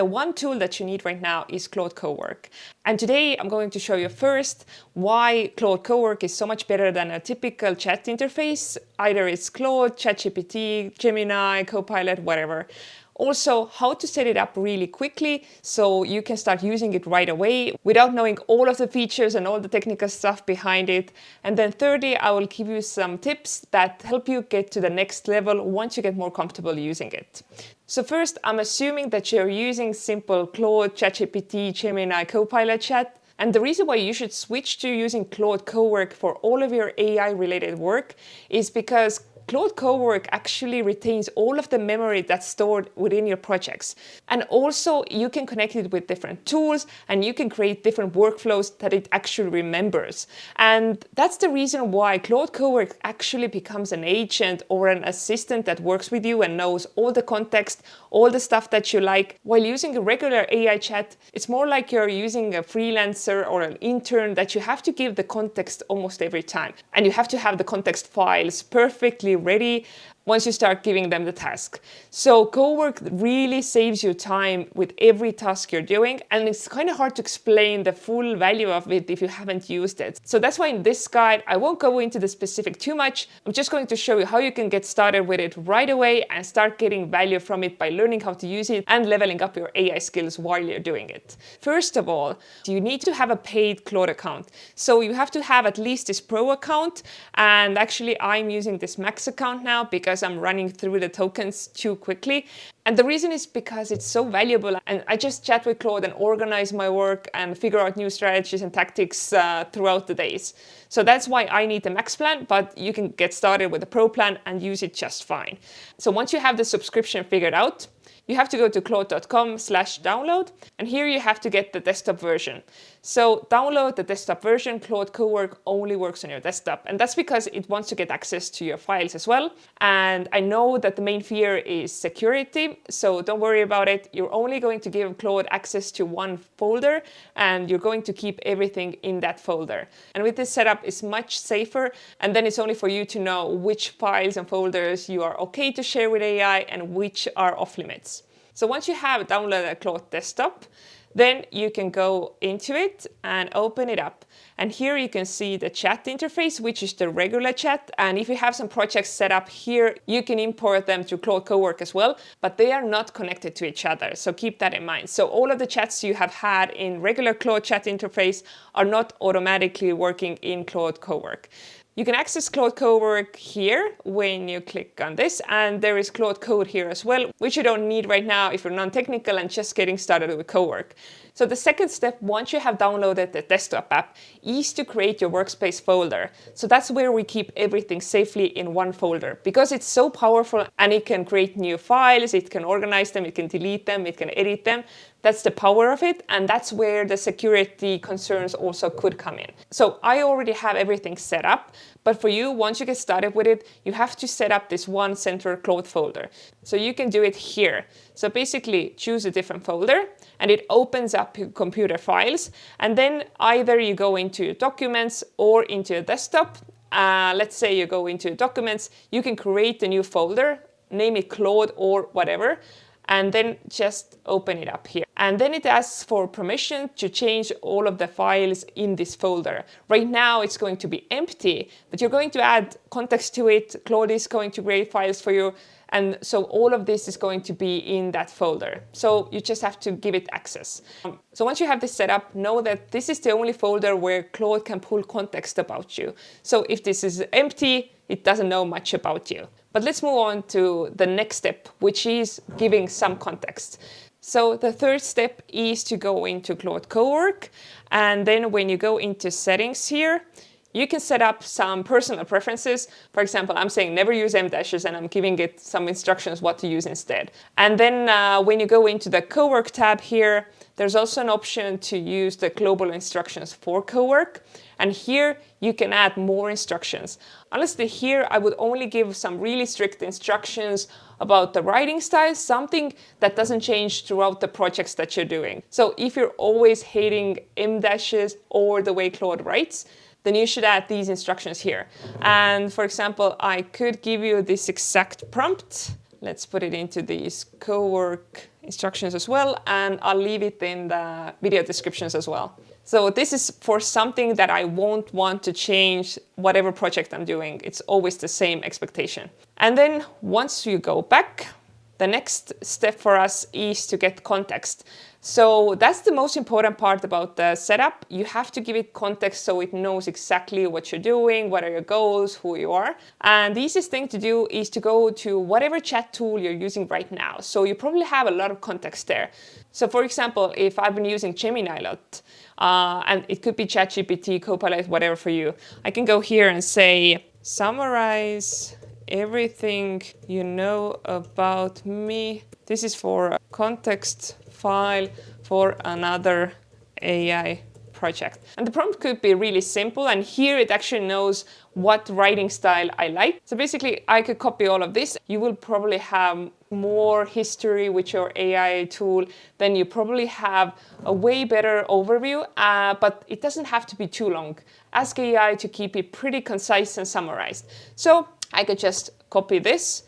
The one tool that you need right now is Claude Cowork. And today I'm going to show you first why Claude Cowork is so much better than a typical chat interface. Either it's Claude, ChatGPT, Gemini, Copilot, whatever. Also, how to set it up really quickly so you can start using it right away without knowing all of the features and all the technical stuff behind it. And then thirdly, I will give you some tips that help you get to the next level once you get more comfortable using it. So first, I'm assuming that you're using simple Claude, ChatGPT, Gemini, Copilot chat. And the reason why you should switch to using Claude Cowork for all of your AI-related work is because Claude Cowork actually retains all of the memory that's stored within your projects. And also you can connect it with different tools and you can create different workflows that it actually remembers. And that's the reason why Claude Cowork actually becomes an agent or an assistant that works with you and knows all the context, all the stuff that you like. While using a regular AI chat, it's more like you're using a freelancer or an intern that you have to give the context almost every time. And you have to have the context files perfectly ready once you start giving them the task. So Cowork really saves you time with every task you're doing, and it's kind of hard to explain the full value of it if you haven't used it. So that's why in this guide, I won't go into the specific too much. I'm just going to show you how you can get started with it right away and start getting value from it by learning how to use it and leveling up your AI skills while you're doing it. First of all, you need to have a paid Claude account. So you have to have at least this Pro account, and actually I'm using this Max account now because I'm running through the tokens too quickly. And the reason is because it's so valuable, and I just chat with Claude and organize my work and figure out new strategies and tactics throughout the days. So that's why I need the Max plan, but you can get started with the Pro plan and use it just fine. So once you have the subscription figured out, you have to go to claude.com/download, and here you have to get the desktop version. So download the desktop version. Claude Cowork only works on your desktop, and that's because it wants to get access to your files as well. And I know that the main fear is security, so don't worry about it. You're only going to give Claude access to one folder, and you're going to keep everything in that folder. And with this setup, it's much safer, and then it's only for you to know which files and folders you are okay to share with AI and which are off limits. So once you have downloaded a Claude desktop, then you can go into it and open it up. And here you can see the chat interface, which is the regular chat. And if you have some projects set up here, you can import them to Claude Cowork as well, but they are not connected to each other. So keep that in mind. So all of the chats you have had in regular Claude chat interface are not automatically working in Claude Cowork. You can access Claude Cowork here when you click on this, and there is Claude Code here as well, which you don't need right now if you're non-technical and just getting started with Cowork. So the second step, once you have downloaded the desktop app, is to create your workspace folder. So that's where we keep everything safely in one folder because it's so powerful and it can create new files, it can organize them, it can delete them, it can edit them. That's the power of it, and that's where the security concerns also could come in. So I already have everything set up, but for you, once you get started with it, you have to set up this one central Claude folder. So you can do it here. So basically choose a different folder and it opens up your computer files, and then either you go into your documents or into your desktop. Let's say you go into your documents, you can create a new folder, name it Claude or whatever, and then just open it up here. And then it asks for permission to change all of the files in this folder. Right now it's going to be empty, but you're going to add context to it. Claude is going to create files for you. And so all of this is going to be in that folder. So you just have to give it access. So once you have this set up, know that this is the only folder where Claude can pull context about you. So if this is empty, it doesn't know much about you. But let's move on to the next step, which is giving some context. So the third step is to go into Claude Cowork. And then when you go into settings here, you can set up some personal preferences. For example, I'm saying never use M dashes, and I'm giving it some instructions what to use instead. And then when you go into the Cowork tab here, there's also an option to use the global instructions for Cowork. And here you can add more instructions. Honestly, here I would only give some really strict instructions about the writing style, something that doesn't change throughout the projects that you're doing. So if you're always hating M dashes or the way Claude writes, then you should add these instructions here. And for example, I could give you this exact prompt. Let's put it into these Cowork instructions as well, and I'll leave it in the video descriptions as well. So this is for something that I won't want to change whatever project I'm doing. It's always the same expectation. And then once you go back, the next step for us is to get context. So that's the most important part about the setup. You have to give it context so it knows exactly what you're doing, what are your goals, who you are. And the easiest thing to do is to go to whatever chat tool you're using right now. So you probably have a lot of context there. So for example, if I've been using Gemini a lot, and it could be ChatGPT, Copilot, whatever for you, I can go here and say, summarize everything you know about me. This is for a context file for another AI project. And the prompt could be really simple, and here it actually knows what writing style I like. So basically I could copy all of this. You will probably have more history with your AI tool, then you probably have a way better overview, but it doesn't have to be too long. Ask AI to keep it pretty concise and summarized. So I could just copy this,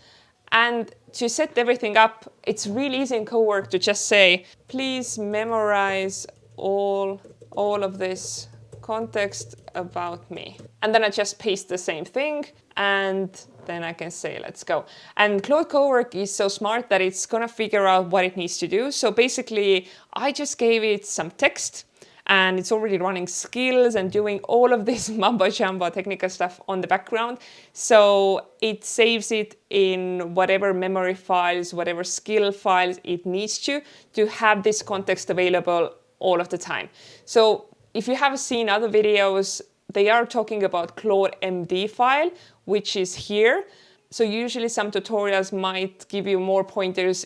and to set everything up, it's really easy in Cowork to just say, please memorize all of this context about me. And then I just paste the same thing, and then I can say, let's go. And Claude Cowork is so smart that it's gonna figure out what it needs to do. So basically, I just gave it some text, and it's already running skills and doing all of this mumbo jumbo technical stuff on the background. So it saves it in whatever memory files, whatever skill files it needs to have this context available all of the time. So if you have seen other videos, they are talking about Claude MD file, which is here. So usually some tutorials might give you more pointers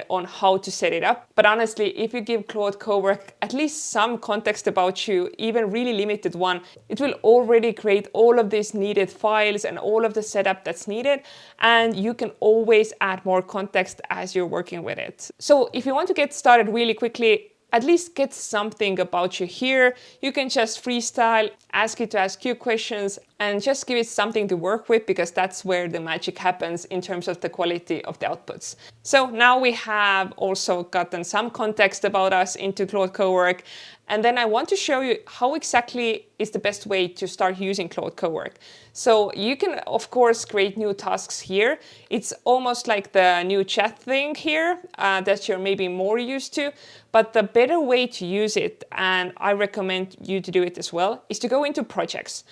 on how to set it up. But honestly, if you give Claude Cowork at least some context about you, even really limited one, it will already create all of these needed files and all of the setup that's needed. And you can always add more context as you're working with it. So if you want to get started really quickly, at least get something about you here. You can just freestyle, ask it to ask you questions, and just give it something to work with, because that's where the magic happens in terms of the quality of the outputs. So now we have also gotten some context about us into Claude Cowork. And then I want to show you how exactly is the best way to start using Claude Cowork. So you can, of course, create new tasks here. It's almost like the new chat thing here that you're maybe more used to. But the better way to use it, and I recommend you to do it as well, is to go into projects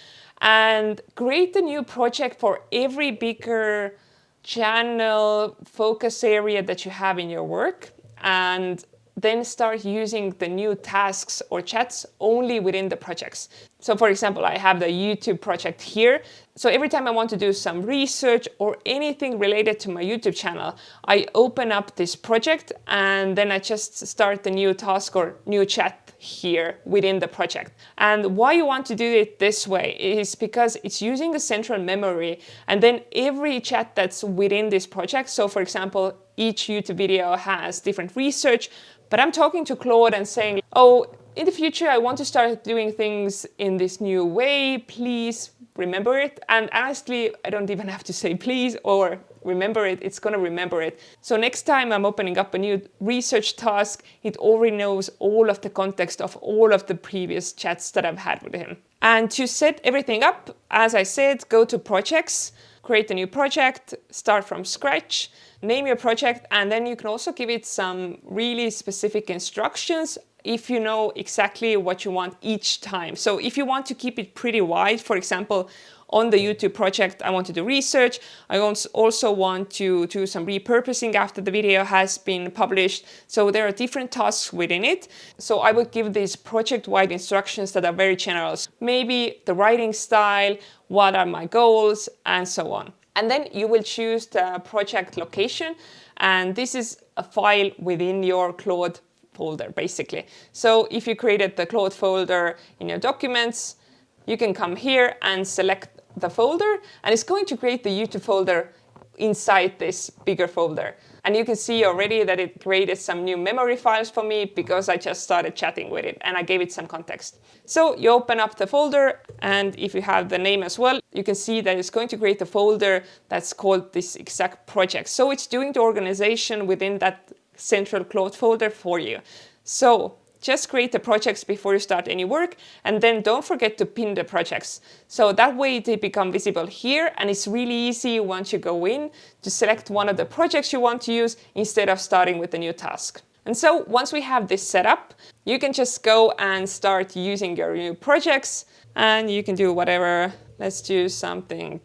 and create a new project for every bigger channel focus area that you have in your work, and then start using the new tasks or chats only within the projects. So for example, I have the YouTube project here. So every time I want to do some research or anything related to my YouTube channel, I open up this project and then I just start the new task or new chat here within the project. And why you want to do it this way is because it's using a central memory, and then every chat that's within this project. So for example, each YouTube video has different research, but I'm talking to Claude and saying, oh, in the future, I want to start doing things in this new way. Please remember it. And honestly, I don't even have to say please or remember it. It's going to remember it. So next time I'm opening up a new research task, it already knows all of the context of all of the previous chats that I've had with him. And to set everything up, as I said, go to projects, create a new project, start from scratch, name your project, and then you can also give it some really specific instructions if you know exactly what you want each time. So if you want to keep it pretty wide, for example, on the YouTube project, I want to do research. I also want to do some repurposing after the video has been published. So there are different tasks within it. So I would give these project-wide instructions that are very general. Maybe the writing style, what are my goals, and so on. And then you will choose the project location. And this is a file within your Claude folder, basically. So if you created the Claude folder in your documents, you can come here and select the folder, and it's going to create the YouTube folder inside this bigger folder. And you can see already that it created some new memory files for me because I just started chatting with it and I gave it some context. So you open up the folder, and if you have the name as well, you can see that it's going to create a folder that's called this exact project. So it's doing the organization within that central Claude folder for you. So just create the projects before you start any work, and then don't forget to pin the projects. So that way they become visible here, and it's really easy once you go in to select one of the projects you want to use instead of starting with a new task. And so once we have this set up, you can just go and start using your new projects, and you can do whatever. Let's do something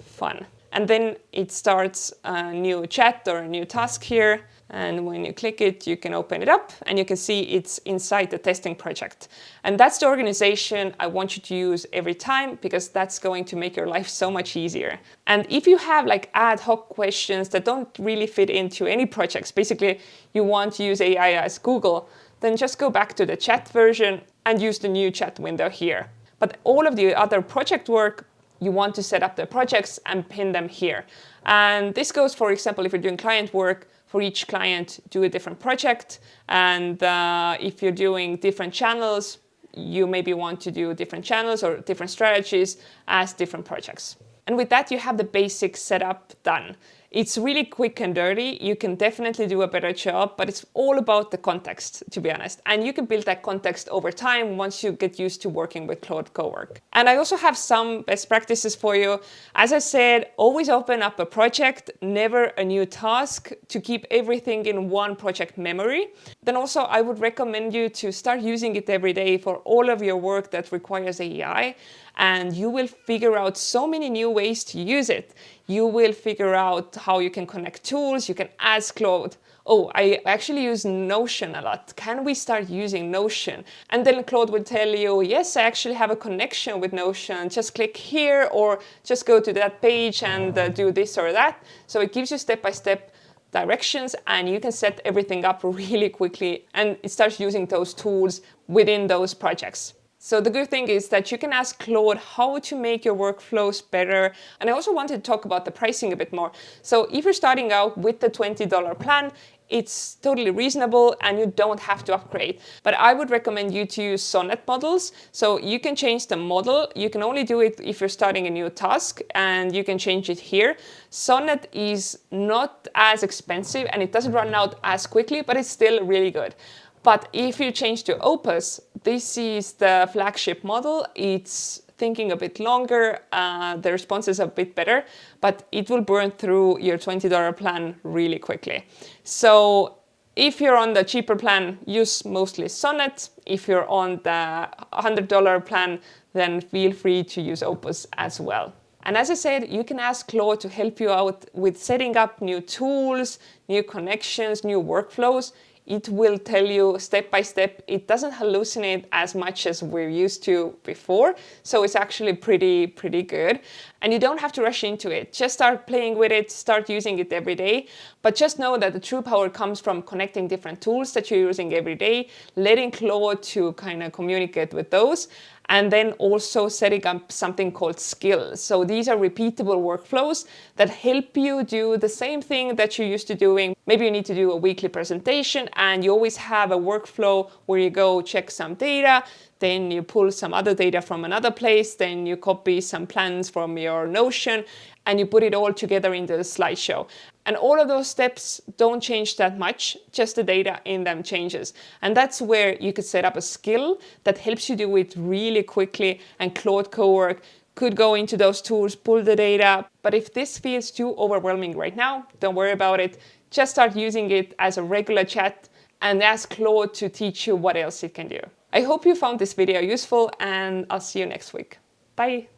fun. And then it starts a new chat or a new task here. And when you click it, you can open it up and you can see it's inside the testing project. And that's the organization I want you to use every time, because that's going to make your life so much easier. And if you have like ad hoc questions that don't really fit into any projects, basically you want to use AI as Google, then just go back to the chat version and use the new chat window here. But all of the other project work, you want to set up the projects and pin them here. And this goes, for example, if you're doing client work, for each client, do a different project. And if you're doing different channels, you maybe want to do different channels or different strategies as different projects. And with that, you have the basic setup done. It's really quick and dirty. You can definitely do a better job, but it's all about the context, to be honest. And you can build that context over time once you get used to working with Claude Cowork. And I also have some best practices for you. As I said, always open up a project, never a new task, to keep everything in one project memory. Then also, I would recommend you to start using it every day for all of your work that requires AI. And you will figure out so many new ways to use it. You will figure out how you can connect tools. You can ask Claude, oh, I actually use Notion a lot. Can we start using Notion? And then Claude will tell you, yes, I actually have a connection with Notion. Just click here or just go to that page and do this or that. So it gives you step-by-step directions, and you can set everything up really quickly, and it starts using those tools within those projects. So the good thing is that you can ask Claude how to make your workflows better. And I also wanted to talk about the pricing a bit more. So if you're starting out with the $20 plan, it's totally reasonable and you don't have to upgrade. But I would recommend you to use Sonnet models. So you can change the model. You can only do it if you're starting a new task, and you can change it here. Sonnet is not as expensive and it doesn't run out as quickly, but it's still really good. But if you change to Opus, this is the flagship model. It's thinking a bit longer, the response is a bit better, but it will burn through your $20 plan really quickly. So if you're on the cheaper plan, use mostly Sonnet. If you're on the $100 plan, then feel free to use Opus as well. And as I said, you can ask Claude to help you out with setting up new tools, new connections, new workflows. It will tell you step by step. It doesn't hallucinate as much as we're used to before. So it's actually pretty good. And you don't have to rush into it. Just start playing with it, start using it every day. But just know that the true power comes from connecting different tools that you're using every day, letting Claude to kind of communicate with those, and then also setting up something called skills. So these are repeatable workflows that help you do the same thing that you're used to doing. Maybe you need to do a weekly presentation and you always have a workflow where you go check some data, then you pull some other data from another place, then you copy some plans from your Notion, and you put it all together into the slideshow. And all of those steps don't change that much, just the data in them changes. And that's where you could set up a skill that helps you do it really quickly, and Claude Cowork could go into those tools, pull the data. But if this feels too overwhelming right now, don't worry about it. Just start using it as a regular chat and ask Claude to teach you what else it can do. I hope you found this video useful, and I'll see you next week. Bye.